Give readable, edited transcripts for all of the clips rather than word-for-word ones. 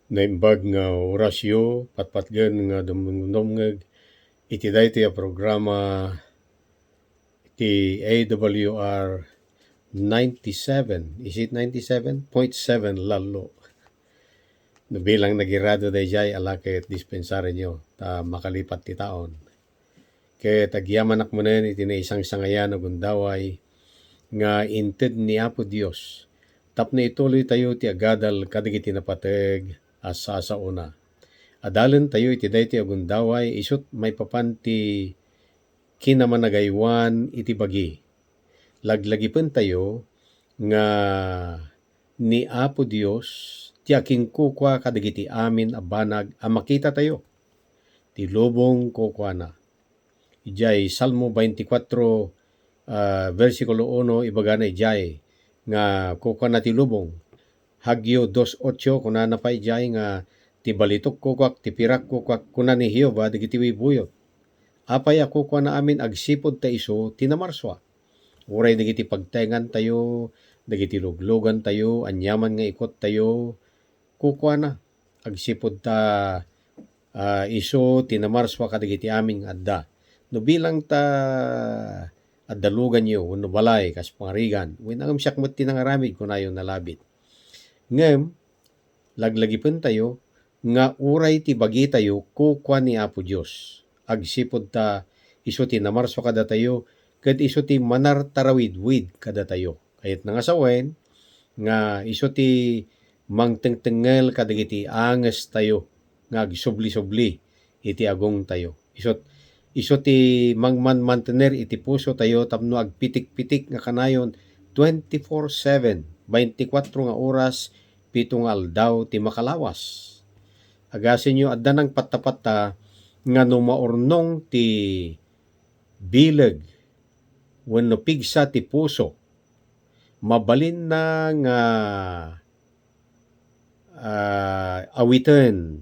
Naimbag nga orasyo, patpatgan nga dumdumngeg, iti daytoy a programa iti AWR 97. Is it 97.7 lalo? No bilang nagirado dayjay alaket dispensary nyo ta makalipat ti taon. Ket agyaman akmanen iti naisang sangayan a gundaway nga inted ni Apo Dios. Tapno ituloy tayo ti agadal kadagiti napateg asa sa una. Adalan tayo iti dayti agundaway isut may papanti kinamanagaywan iti bagi. Laglagipen tayo nga ni Apo Dios ti aking kukwa kadagiti amin a banag a makita tayo. Ti lubong kukwa na. Ijay Salmo 24 versikulo 1 ibagana ijay nga kukwa na ti lubong. Hagyo 2:8 kunana pa ijay nga ti balitok kukwak ti pirak kukwak kuna ni Jehova dagiti buyot. Apay a kukwa na amin agsipod ta iso tinamarswa. Uray dagiti pagtengan tayo, dagiti luglugan tayo, anyaman nga ikot tayo, kukwa na agsipod ta iso tinamarswa kadagiti amin adda. No bilang ta addalugan yo wenno balay kas pangarigan, wenangam siak met tinangaramid kunayo nalabit. Ngem laglagipen tayo nga uray ti bagi tayo kukwa ni Apo Dios. Agsipod ta iso ti namarso kada tayo ket iso ti manartarawidwid kada tayo. Kayat nangasawen nga iso ti mangtengtengel kadagiti anges tayo nga agsubli-subli iti agong tayo. Iso ti mangmanmantener iti puso tayo tapno agpitik-pitik nga kanayon 24/7, 24 nga oras, 7 nga aldaw ti makalawas. Agasin nyo adda nang patta nga no maurnong ti bileg wenno pigsa ti puso mabalin na nga awiten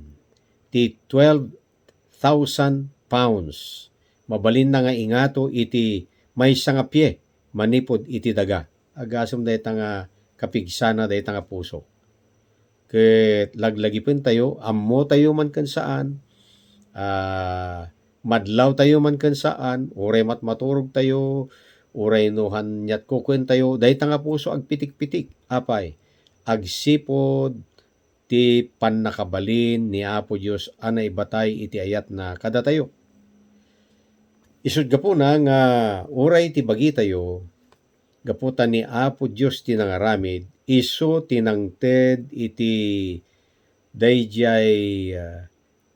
ti 12,000 pounds. Mabalin na nga ingato iti maysa nga pie manipod iti daga. Agasem dayta nga kapigsana dayta nga puso. Ket laglagipen tayo, ammo tayo man ken saan, madlaw tayo man ken saan, uray maturog tayo, uray no hanyat kukwen tayo, dayta nga puso agpitik-pitik. Apay, agsipod ti pannakabalin ni Apo Dios anay batay iti ayat na kada tayo. Isud gapuna nga uray ti bagi tayo, gaputan ni Apo Dios ti nangaramid, iso tinangted iti dayjay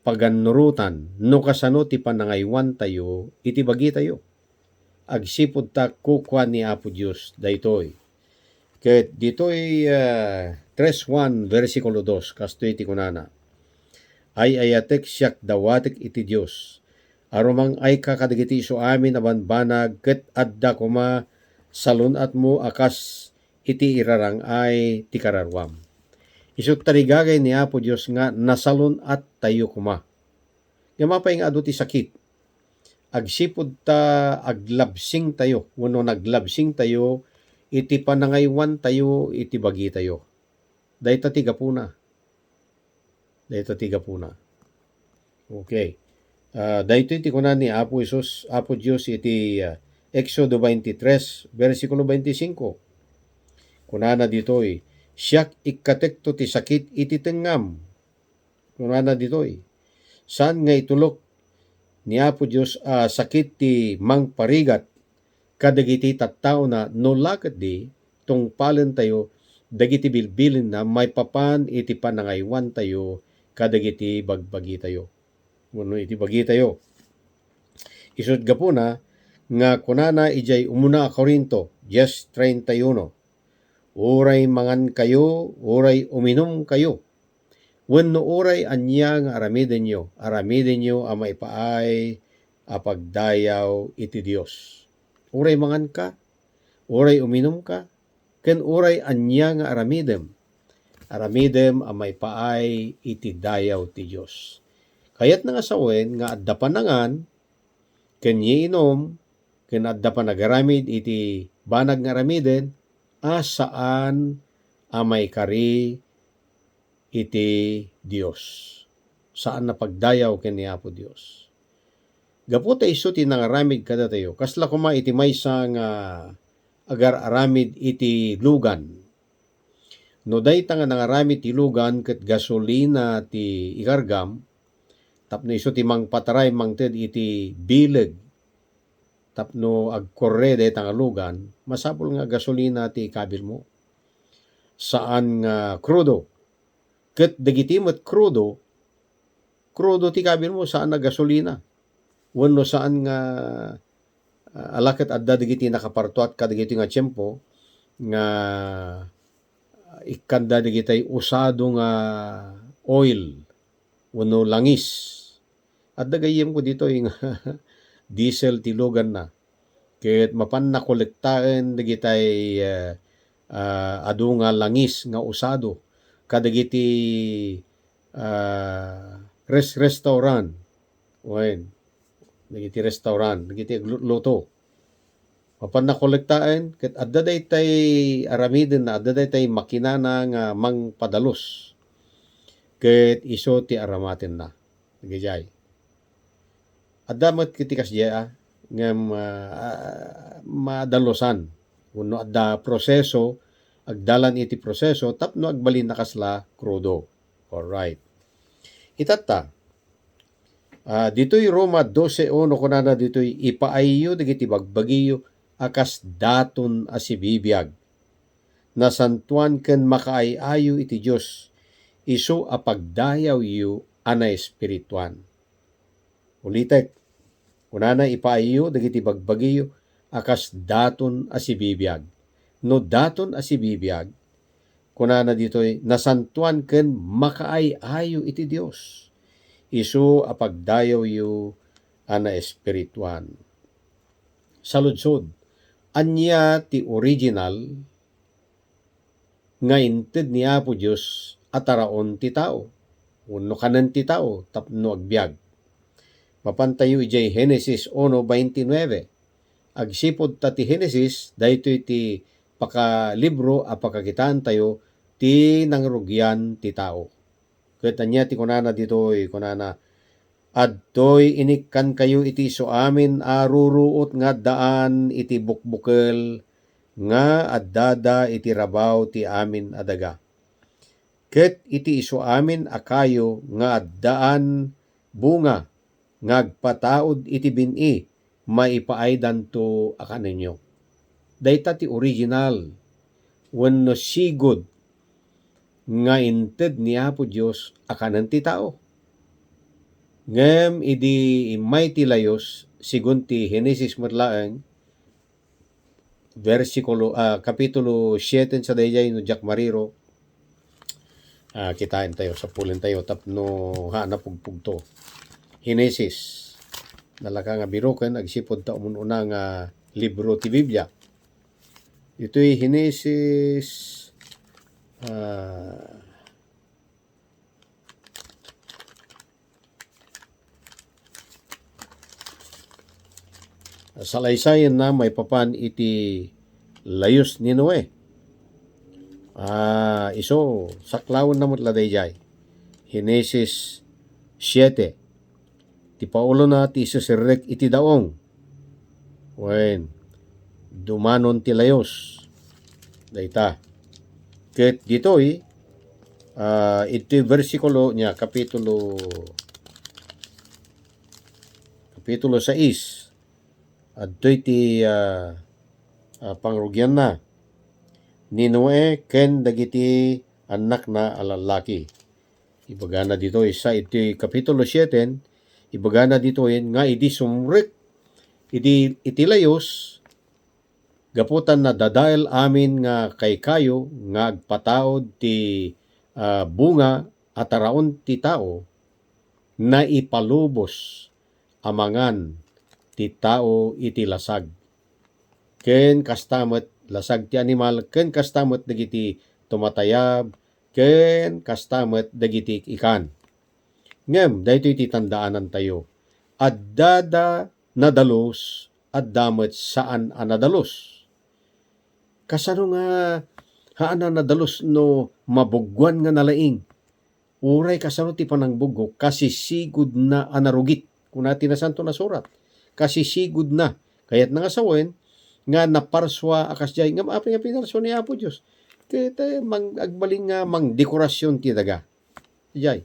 paganurutan no kasano ti panangaywan tayo iti bagi tayo. Agsipud ta kukwa ni Apo Dios daytoy. Ket ditoy 3:1 versikulo 2 kastoy ti kunana. Ay ayatek siak dawatek iti Dios. Arumang ay kakadagiti iso amin abanbanag ket adda kuma salunat mo akas iti irarang ay ti kararwam. Isut tarigagay ni Apo Dios nga nasalunat tayo kuma. Nga mapay nga adu ti sakit. Agsipud ta aglabsing tayo, wenno naglabsing tayo iti panangaywan tayo iti bagi tayo. Dayta ti gapuna. Okay. Daytoy ti kunan ni Apo Isus, Apo Dios iti Exodo 23 versikulo 25. Kunana ditoy, siak ikatekto ti sakit iti tengngam. Kunana ditoy, saan nga itulok ni Apo Dios sakit ti mangparigat kadagiti tattao na no laket di tungpalen tayo dagiti bilbilin na may papan iti panangaywan tayo kadagiti bagbagi tayo. Wenno iti bagi tayo. Isud gapuna nga kunana ijay umuna a Corinto 10:31. Uray mangan kayo, uray uminom kayo. Wenno uray anya nga aramiden nyo a maipaay a pagdayaw iti Dios. Uray mangan ka, uray uminom ka, ken uray anya nga aramidem a maipaay iti dayaw ti Dios. Kayat nga sawen nga adda panangan ken inom ken adda panagaramid iti banag nga aramiden saan a maikari iti Dios. Saan na pagdayaw ken ni Apo Dios. Gapu ta isu ti nangaramid kada tayo. Kasla kuma iti maysa nga agar-aramid iti lugan. No dayta nga nangaramid ti lugan ket gasolina ti ikargam, tapno isu ti mangpataray mangted iti bileg, tapno agkorre dayta nga lugan, masapul nga gasolina ti kabil mo. Saan nga krudo. Ket dagiti met krudo ti kabil mo saan nga gasolina. Wenno saan nga alaket adda dagiti nakapartuat kadagiti nga tiyempo nga ikkanda dagiti usado nga oil wenno langis. Adda gayem ko dito nga diesel ti lugan na. Ket mapan na kolektaen dagiti adu nga langis nga usado kadagiti restaurant. Wen dagiti restaurant, dagiti luto. Mapan na kolektaen ket adda daytay aramiden na adda daytay makinana nga mangpadalos. Ket isu ti aramaten na. Dagijay. Adda met kiti kasdiya ngem madalosan wenno adda proseso agdalan iti proseso tapno agbalin na kasla krudo. Alright. Itatta. Dito'y Roma 12:1 kunana dito'y ipaayyo dagiti bagbagiyo akas daton asibibiyag. Nasantuan ken makaayayo iti Dios isu a pagdayaw yu ana espirituan. Ulitek. Kunana ipaayyo dagiti bagbagiyo akas daton asibibiyag. No daton asibibiyag kunana dito'y nasantuan ken makaayayo iti Dios isu a pagdayaw yu ana espirituan. Saludsod, anya ti original nga inted ni Apo Dios ataraon ti tao. Wenno kanen ti tao tapno agbiag. Mapantayo ijay Genesis 1:29. Agsipod ta ti Genesis daytoy ti pakalibro a pakakitaan tayo ti nangrugyan ti tao. Ket anya ti kunana ditoy kunana adtoy inikkan kayo iti isu amin a ruruot nga daan iti bukbukel nga addada iti rabaw ti amin adaga. Ket iti isu amin a kayo nga addaan bunga nga agpataod iti bin-i maipaaydanto a kanenyo. Dayta ti original wenno sigod nga inted ni Apo Dios a kanen ti tao. Ngem idi imay ti layos sigun ti Genesis met laeng kapitulo 7 sa dayjay no Jack Mariro. Kitain tayo sa pulin tayo tapno hanapugpug to. Genesis nalaka nga biroken agsipod ta umununa nga libro ti Biblia. Ito'y Genesis salaysayan na may papan iti layos ni Noe. Iso saklawon na mutla dayjay. Genesis 7. Ti paulo na ti sesirrek iti daong. Wen dumanon ti layos. Dayta. Ket ditoy iti versikulo niya kapitulo 6 adtoy ti pangrugyan na ni Noe ken dagiti anak na alalaki. Ibagana dito sa iti kapitulo 7 ibagana dito nga idi sumrek iti layos gaputan na dadael amin nga kay kayo nga agpataod ti bunga ataraon ti tao na ipalubos amangan ti tao iti lasag. Ken kastamet lasag ti animal ken kastamet dagiti tumatayab ken kastamet dagiti ikan. Ngem daytoy ti tandaanan tayo. Addada nadalos addamet saan a nadalos. Kasano nga haan na nadalos no mabugwan nga nalaing. uray kasano ti panangbugo kasi sigud na anarugit. Kung natin na santo na surat. Kasi sigud na. Kaya't nangasawen nga naparswa akas jay nga maapi nga pinarso ni Apo Dios. Kaya agbaling nga mang dekorasyon ti daga. Jay.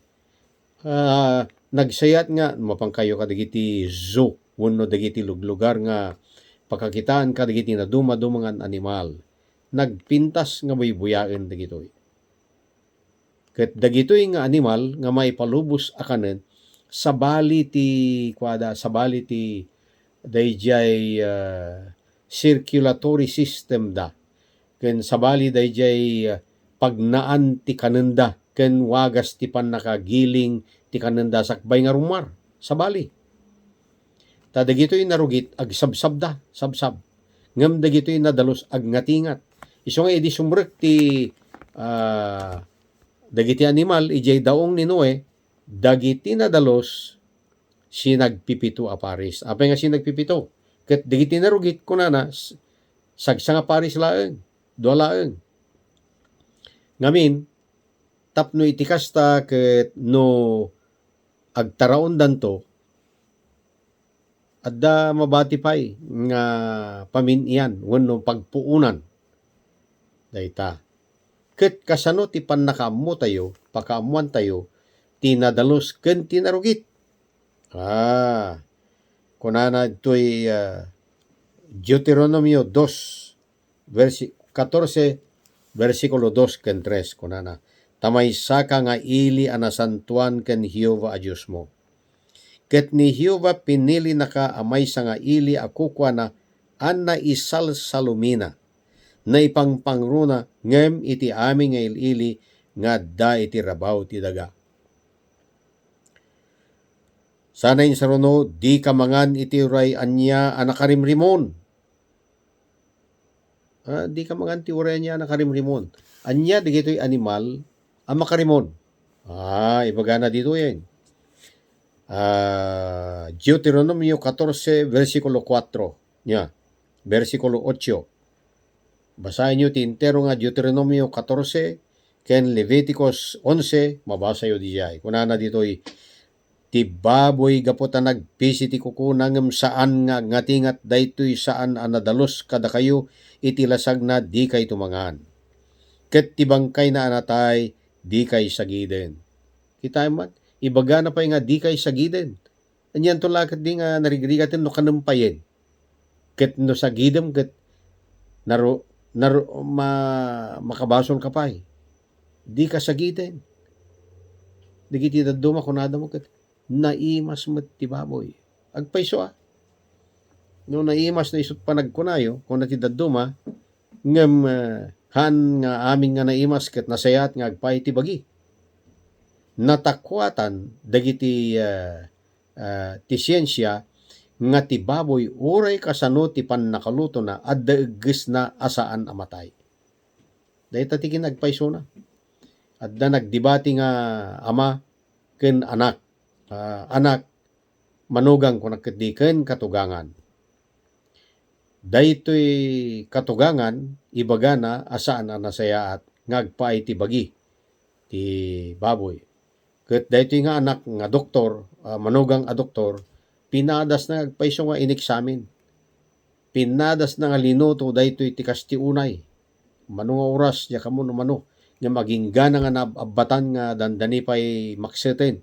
Nagsayat nga mapangkayo ka dagiti zoo wenno dagiti lugar nga pakakitaan ka dagiti na dumadumangan animal. Nagpintas nga buybuyaen dagitoy. Ket dagitoy nga animal nga maipalubos akanen sabali ti dayjay circulatory system da. Ken sabali dayjay pagnaan ti kanenda ken wagas ti pannakagiling ti kanenda sakbay nga rumar sabali. Ta dagitoy narugit agsabsab da, sabsab. Ngem dagitoy nadalos agngatingat. Isu nga idi sumrek ti dagiti animal ijay daong ni Noe, dagiti nadalos sinagpipito a paris. Apay nga sinagpipito? Ket dagiti narugit kunana sagsa nga paris laeng, dua laeng. Ngamin tapno iti kasta ket no agtaraon danto adda mabati pay nga paminian wenno pagpuunan dayta. Ket kasano ti pannakaammo tayo, pakaamuan tayo, tinadalos ken tinarugit. Kunana ito'y Deuteronomio 2, 14, versikulo 2 ken 3, kunana, tamaysa ka nga ili anasantuan ken Jehova a Dios mo. Ket ni Jehova pinili naka amaysa nga ili a kukwana anna isalsalumina na ipangpangruna ngem iti amin nga ilili nga da iti rabaw ti daga. Sana insaruno di kamangan iti uray anya anakarimrimon. Di kamangan ti uray anya anakarimrimon. Anya digito'y animal ang makarimon. Ibagana dito yan. Deuteronomio 14 versikulo 4 nya. Versikulo 8. Basahin nyo ti intero nga Deuteronomio 14 ken Leviticus 11, mabasa yo dijay. Kunana dito'y ti baboy gaputa nagpisi ti kukuna ngem saan nga ngatingat daytoy saan anadalos kada kayo iti lasag na di kay tumangan. Ket ti bangkay na anatay di kay sagiden. Kita man ibaga na pay nga di kay sagiden. Anyan to lakat di nga narigrigaten no kanempayen. Ket no sagidem ket makabasol ka pay. Di ka sagiden. Digiti daduma kunada mo ket naimas met ti baboy. Agpayso no naimas na isut panagkunayo kun ti daduma ngem han nga amin nga naimas ket nasayat nga agpay ti bagi. Natakwatan dagiti ti siyensya nga ti baboy uray kasano ti pannakaluto na adda egges na asaan amatay. Dayta ti kinagpayso na. Adda nagdebati nga ama ken anak. Anak manugang kun ket ken katugangan. Daytoy katugangan ibagana asaan a nasayaat ngagpaay ti bagi ti baboy. Ket daytoy nga anak nga doktor, manugang a doktor, pinadas na agpayso nga ineksamin. Pinadas na nga linuto daytoy ti kasti unay. Mano nga oras ya kamo no mano nga maging gana nga nabatan nga dandani pay makseten.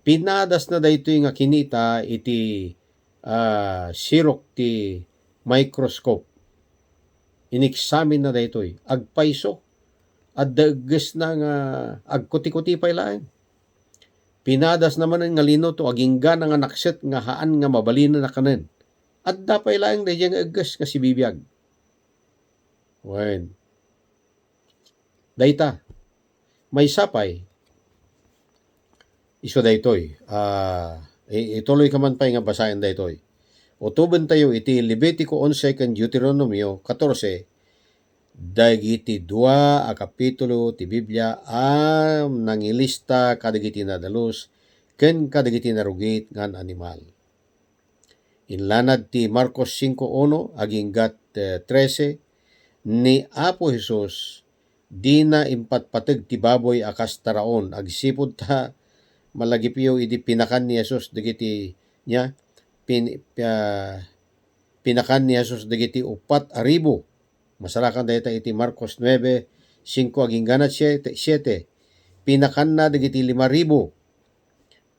Pinadas na daytoy nga kinita iti sirok ti microscope. Ineksamin na daytoy agpayso adda egges na nga agkuti-kuti pay laeng. Pinadas naman nga linuto agingga nga nakset nga haan nga mabalina na kanen. Adda pay laeng dayjay nga egges nga si bibiyag. Wen. Dayta may sapay iso daytoy. Ituloy ka man pay nga basahin daytoy. Utuben tayo iti Levitico 11 ken Deuteronomio 14 dagiti 2 a kapitulo ti Biblia nangilista kadagiti nadalos ken kadagiti narugit ngan animal. Inlanad ti Marcos 5:1 aginggat 13 ni Apo Jesus di na impatpateg ti baboy akas taraon agsipud ta malagipyo idi pinakan ni Jesus dagiti nya pinakan ni Jesus dagiti 4,000. Masarakan dayta iti Marcos 9:5 aging ganat 7. Pinakan na dagiti 5,000.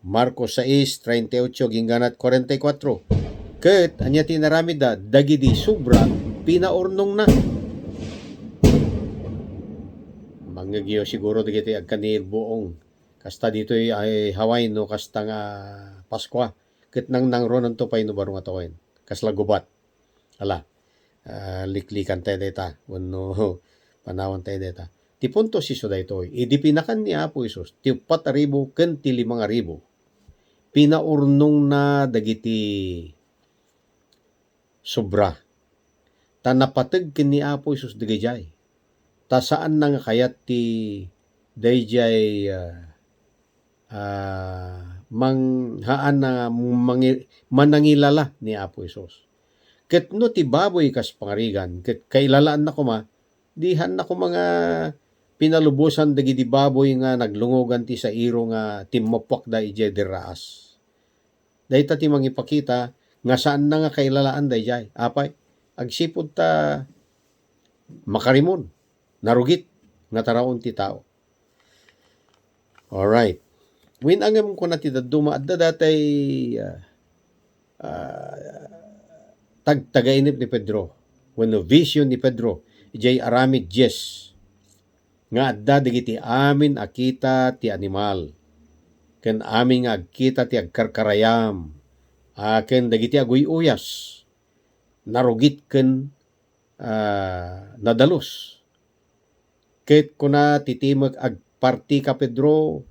Marcos 6:38 aging ganat 44. Ket anya tinaramid da dagiti sobra pinaurnong na. Mangagyo siguro dagiti agkanil buong kasta ditoy ay Hawaii no kasta nga Paskwa. Ket nang ron to pay no baro nga tawen. Kasla gubat. Ala. Liklikan tayo deta. Wano panawan tayo deta. Ti punto siso daytoy. Idi pinakan ni Apo Isus ti 4,000 ken ti 5,000. Pinaurnong na dagiti sobra. Ta napateg ken ni Apo Isus dagijay. Ta saan na nga kayat ti dayjay manghaan na manangilala ni Apo Isus. Ket no ti baboy kas pangarigan, ket kailalaan na kuma, dihan na ko mga pinalubusan dagiti baboy nga naglungogan ti sa iro nga timmapak da ije diraas. Dayta ti mangipakita nga saan na nga kailalaan dayjay. Apay, agsipod ta makarimon, narugit nga taraon ti tao. Alright. Winangam ko na ti daduma adda datay tagtagainip ni Pedro. Wenno vision ni Pedro. Ijay aramid yes. Nga adda digiti amin akita ti animal. Ken amin nga agkita ti agkarkarayam. Ken dagiti aguyuyas. Narugit ken nadalos. Ket kuna titimag agparti ka Pedro.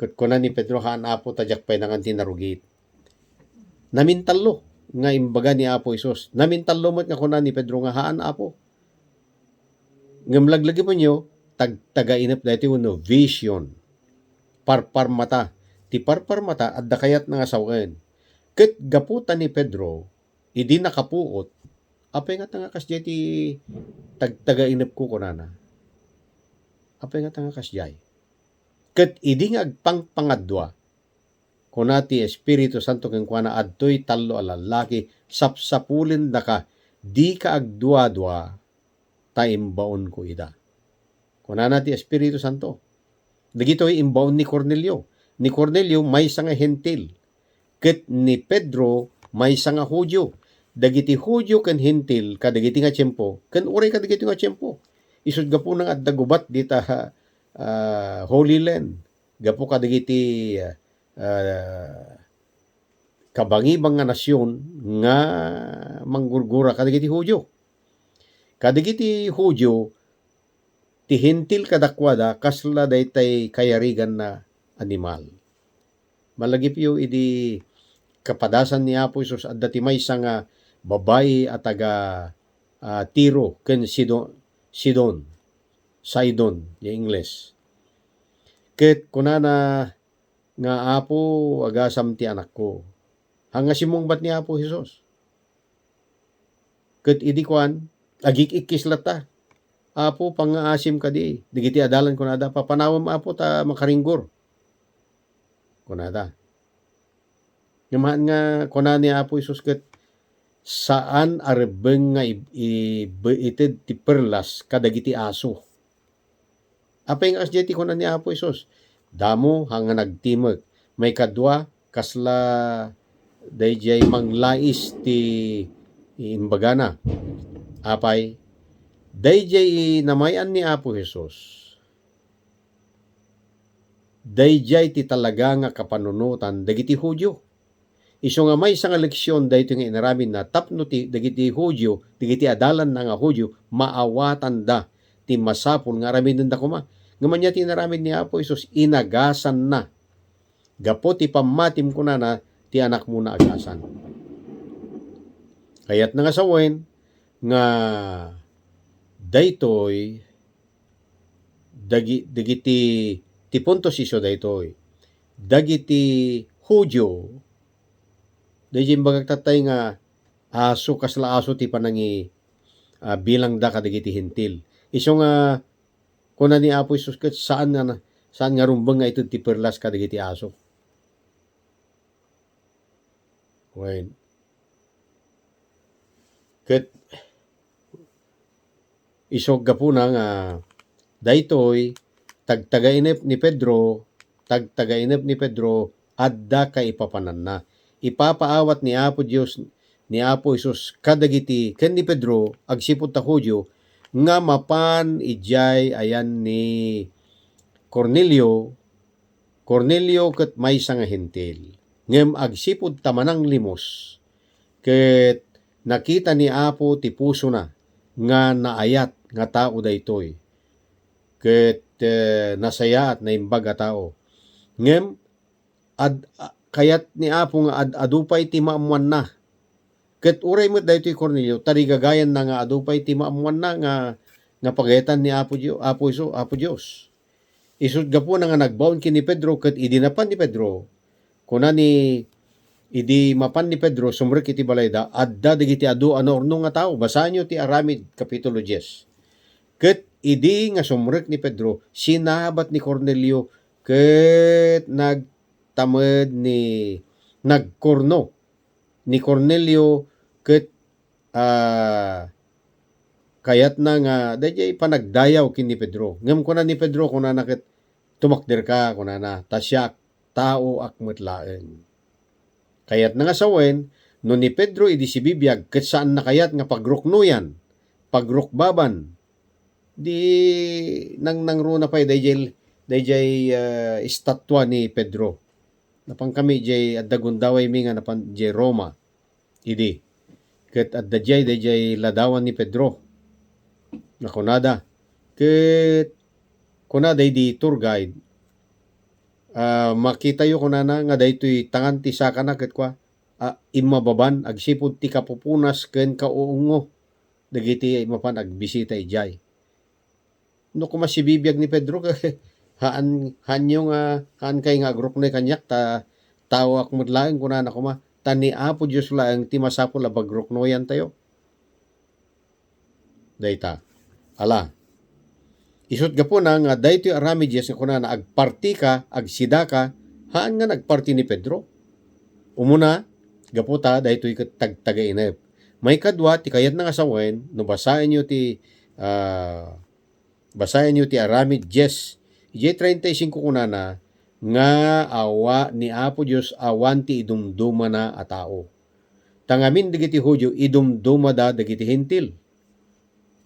Ket kuna ni Pedro haan Apo tajak pay nangan ti narugit. Namintalo nga imbaga ni Apo Isus. Namintalo met nga kuna ni Pedro nga haan Apo. Ngamlaglagi mo nyo, tagainap dati no vision. Parpar mata. Ti parpar mata at dakayat nga sawen. Ket gaputan ni Pedro, idi nakapuot, apay nga tanga kasjay ti tagainap ko kunana. Apay nga tanga kasjay. Ket idi nga agpangpangadwa, kunati Espiritu Santo ken kuana adtoy tallo a lalaki sapsapulin da ka di ka agdua-dua ta imbaon ko ida. Kunana ti Espiritu Santo. Dagitoy imbaon ni Cornelio. Ni Cornelio may nga hentil. Ket ni Pedro may nga Hudyo. Dagiti Hudyo ken hentil kadagiti nga tiempo ken uray kadagiti nga tiempo. Isud gapu nang adda gubat dita Holy Land. Gapu kadagiti kabangibang nga nasyon nga manggurgura kadagiti Hudyo. Kadagiti Hudyo ti hentil kadakwada kasla daytay kayarigan na animal. Malagipyo idi kapadasan ni Apo Isus adda ti maysa nga babayi at taga Tiro ken Sidon yung English. Ket kunana nga Apo agasam ti anak ko. Hanga simong bat ni Apo Isus. Ket idi kwan agikikislat ta. Apo pangaasim ka di. Digiti adalan kunada papanawam Apo ta makaringgor. Kunada. Ngamahan nga kunan ni Apo Isus ket saan arebeng nga ited ti perlas kadagiti aso. Apay nga asdi ti kunan ni Apo Isus. Damo hanga nagtimeg. May kadwa kasla dayjay manglais ti imbagana. Apay dayjay namayan ni Apo Isus. Dayjay ti talaga nga kapanunutan dagiti Hudyo. Isu nga may nga leksyon dayto nga inaramin na tapno ti dagiti Hudyo, dagiti adalan na nga Hudyo maawatan da ti masapul nga aramin da kuma. Ngaman ti inaramin ni Apo Isus inagasan na. Gapo ti pamatim kunana ti anak mo na agasan. Kayat nga sawen nga daytoy dagiti ti punto siso daytoy. Dagiti Hudyo dayjay bagagtatay nga aso kasla aso ti panangi bilang da kadagiti hentil. Isu nga kuna ni Apo Isus ket saan nga rumbeng nga ito ti perlas kadagiti aso. Wen. Ket isog gapuna nga daytoy tagtagainep ni Pedro adda ka ipapanan na. Ipapaawat ni Apo Dios ni Apo Isus kadagiti ken ni Pedro agsipud ta Hudyo nga mapan ijay ayan ni Cornelio ket maysa nga hentil. Ngem agsipud ta manang limos ket nakita ni Apo ti puso na nga naayat nga tao daytoy. Ket nasaya at naimbag a tao. Ngem kayat ni Apo nga adupay ti maamuan na. Ket uray met daytoy Cornelio tarigagayan na nga adupay ti maamuan na nga pagayatan ni Apo Dios. Isud gapu na nga nagbaon kini Pedro ket idi napan ni Pedro kuna ni idi mapan ni Pedro sumrek iti balayda adda dagiti adu orno nga tao. Basahan nyo ti Aramid kapitulo 10. Ket idi nga sumrek ni Pedro sinabat ni Cornelio ket nagtamed ni nagkorno ni Cornelio ket kayat na nga dayjay panagdayaw kini Pedro. Ngem kuna ni Pedro kuna na ket tumakder ka kuna na tasya tao akmet laeng. Kayat na nga sawen no ni Pedro idi si bibiyag ket saan nakayat nga pagruknoyan, pagrukbaban di nangruna pay dayjay estatwa ni Pedro. Napang kami jay adda gundaway mi nga napan jay Roma idi. Ket adda dayjay ladawan ni Pedro. Na kunada ket kunada di tour guide makita yo kunana nga daytoy tangan ti sakana ket kwa imababan agsipud ti kapupunas ken kauungo dagiti mapan agbisita ijay. No kuma si bibiyag ni Pedro hanyo nga haan kay nga agruknoy kanyak tao akmet laeng kunana kuma tani Apo Dios laeng ti masapul a bagruknoyan tayo. Dayta. Ala. Isut gapo na nga daytoy aramid yes nga kunana agparti ka, agsida ka, haan nga nagparti ni Pedro. Umuna, gaputa daytoy tagtagainep. May kadwa ti kayat na nga sawen no basahin nyo ti Aramid 10. Ijay 35 kunana nga awa ni Apo Dios awan ti idumduma na a tao. Tangamin dagiti Hudyo idumduma da dagiti hentil.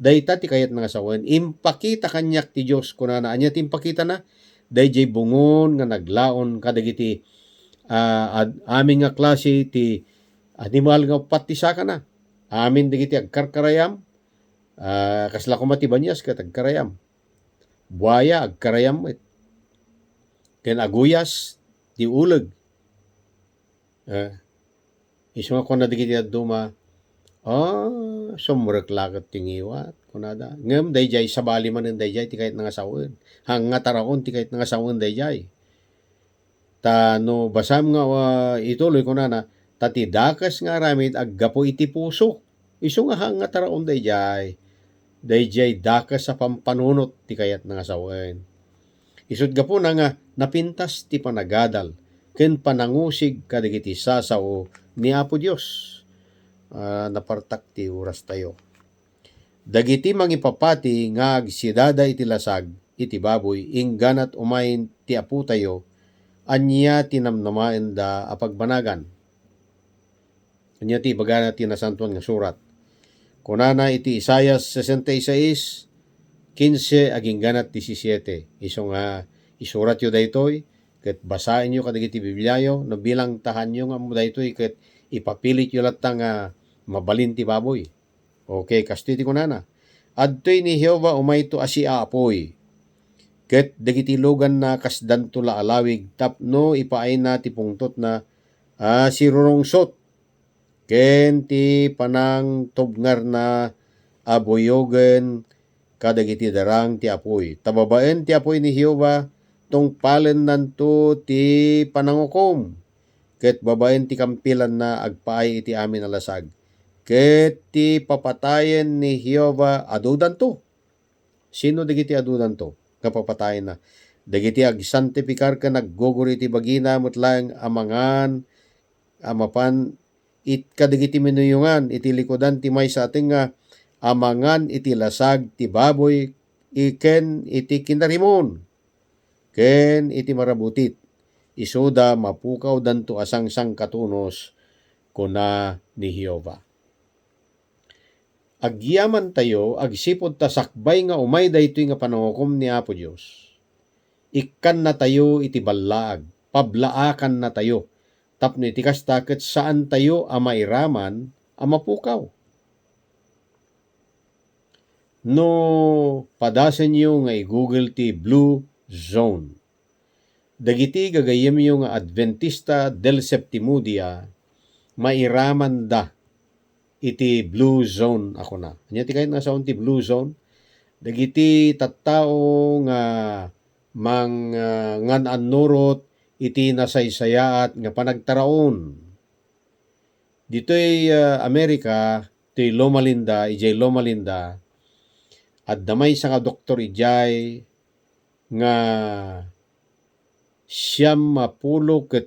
Dayta ti kayat nga sawen impakita kanyak ti Dios kunana anya ti impakita na dayjay bungon nga naglaon kadagiti amin nga klase ti animal nga upat ti saka na. Amin dagiti agkarkarayam kasla kuma ti banyas ket agkarayam. Buaya agkarayam ken aguyas ti uleg. Isu nga kuna dagiti adduma sumrek laket tingiwat kunada. Ngem dayjay sabali man dayjay ti kayat nga sawen. Hangga taraon ti kayat nga sawen dayjay. No basam nga ituloy kunana tati dakas nga aramid aggapo iti puso. Isu nga hangga taraon dayjay dakas sa pampanunot ti kayat nga sawen. Isut gapo na nga napintas ti panagadal ken panangusig kadagiti sasao ni Apo Dios. Napartak ti oras tayo. Dagiti mangipapati nga agsidada iti lasag iti baboy ingganat umain ti Apo tayo anya tinamnamaen da apagbanagan. Anya ti bagana ti nasantuan nga surat. Kunana iti Isaias 66:15 aging ganat 17. Isu nga isurat yo daytoy ket basahin yo kadagiti Bibliayo no bilang tahanyo nga mo daytoy ket ipapilit yo latta nga mabalin ti baboy. Okay, kasto iti kunana. Adtoy ni Jehova umayto asi apoy. Ket dagiti logan na kasdanto la alawig tapno ipaay na ti pungtot na sirurungsot. Ken ti panang tubngar na aboyogen kadagiti darang ti apoy. Tababaen ti apoy ni Jehova tungpalen nanto ti panangukom. Ket babaen ti kampilan na agpaay iti amin alasag. Ket ti papatayen ni Jehova adudan to. Sino dagiti adudan to? Kapapatayan na. Dagiti agsantifikar ka naggogor iti bagina mutlang amangan amapan it kadagiti minuyungan iti likodan ti maysa ating nga amangan iti lasag ti baboy iken iti kinarimon ken iti marabutit isuda mapukaw danto asang katunos kuna ni Jehova. Agyaman tayo, agsipod ta sakbay nga umay daytoy nga panangukom ni Apo Dios. Ikkan na tayo iti ballaag, pablaakan na tayo. Tapno iti kasta ket saan tayo mairaman mapukaw. No padasen nyo nga i-google ti Blue Zone. Dagiti gagayem yung Adventista del Septimo Dia, mairaman da iti Blue Zone ako na. Anya ti kayo nga sa ti Blue Zone? Dagiti tattao nga ngan anurot iti nasaysayaat nga panagtaraon. Dito'y Amerika, ito'y Loma Linda, ijay Loma Linda, at damay sa nga doktor ijay nga 75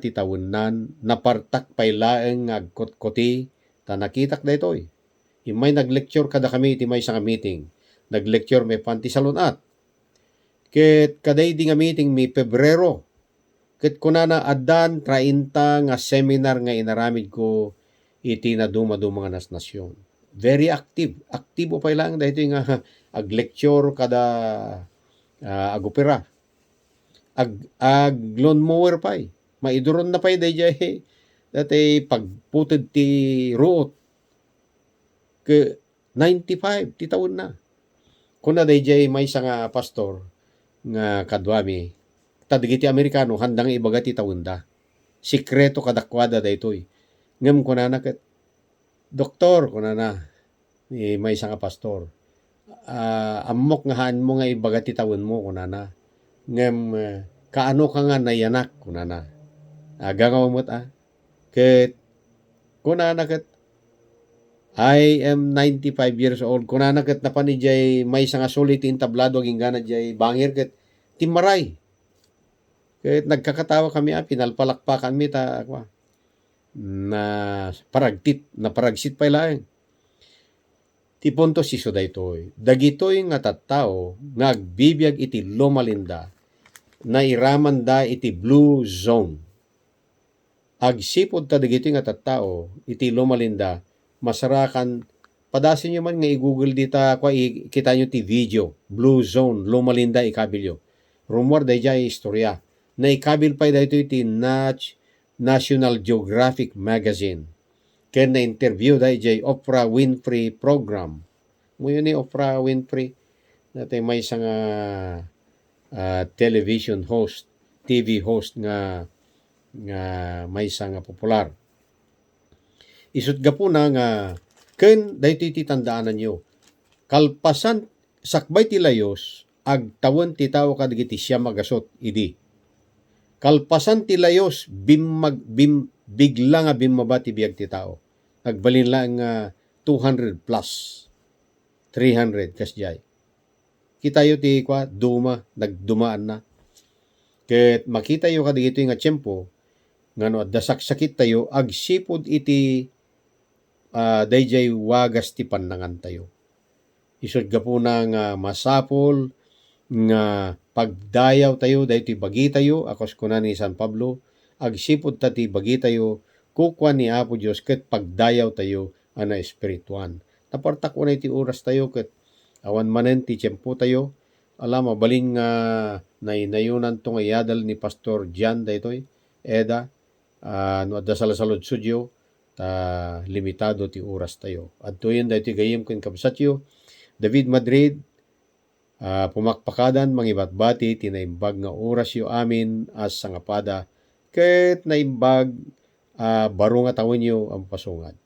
ti tawunan napartak pay laeng nga agkotkoti ta nakitak daytoy. Imay naglecture kada kami iti may nga meeting. Naglecture may panti salunat. Ket kaday di nga meeting mi Pebrero. Ket kunana addan 30 nga seminar nga inaramid ko iti naduma-duma nga nasnasyon. Very active. Aktibo pa lang daytoy nga aglecture kada agopera. Lawnmower pay. Maiduron na pay dayjay dati pagputid ti ruot ke 95 ti taon na. Kuna dayjay may nga pastor nga kadwami tadigiti Amerikano handang ibaga ti taon da. Sikreto kadakwada daytoy. Ngem kunana ket doktor kunana may nga pastor. Amok nga haan mo nga ibaga ti taon mo kunana. Ngem kaano ka nga nayanak kunana. Gagawamot ket kunana ket I am 95 years old. Kunana ket napanijay may nga sulit in tablado aging gana jay bangir ket timaray. Ket nagkakatawa kami pinalpalakpakan mi ta na paragsit pa laeng. Ti punto siso daytoy. Dagitoy nga tattao nga agbibiyag iti Loma Linda na iraman da iti Blue Zone. Agsipod ta dagitoy nga tattao iti Loma Linda masarakan padasin nyo man nga i-google dita kita nyo ti video Blue Zone Loma Linda ikabilyo. Rumor dayjay istorya na ikabil pa daytoy ti National Geographic magazine. Ken na interview dayjay Oprah Winfrey program. Mo ni Oprah Winfrey natay may nga television host, TV host nga may nga popular. Isut gapuna nga ken daytoy ti tandaanan nyo. Kalpasan sakbay ti layos agtawon ti tao kadagiti siya magasot idi. Kalpasan ti layos bigla nga bimaba ti biag ti tao. Nagbalin lang 200 plus 300 kasjay. Kitayo ti nagdumaan na. Ket makita yo kadagito nga tiyempo ngano adda saksakit tayo agsipod iti dayjay wagas ti pannangan tayo. Isod gapuna nga masapol nga pagdayaw tayo daytoy bagi tayo akos kuna ni San Pablo agsipod ta ti bagi tayo kukwan ni Apo Dios ket pagdayaw tayo ana espirituan. Napartak unay ti oras tayo ket awan manen ti tiyempo tayo. Alam mabalin nga nainayunan tong iyadal ni Pastor Jan daytoy Eda no adda salasalod studio ta limitado ti oras tayo. Adtoyen daytoy gayem ken kabsatyo David Madrid pumakpakadan mangibatbati tinaimbag nga oras yo amin as sangapada ket naimbag baro nga tawon yo ang pasungad.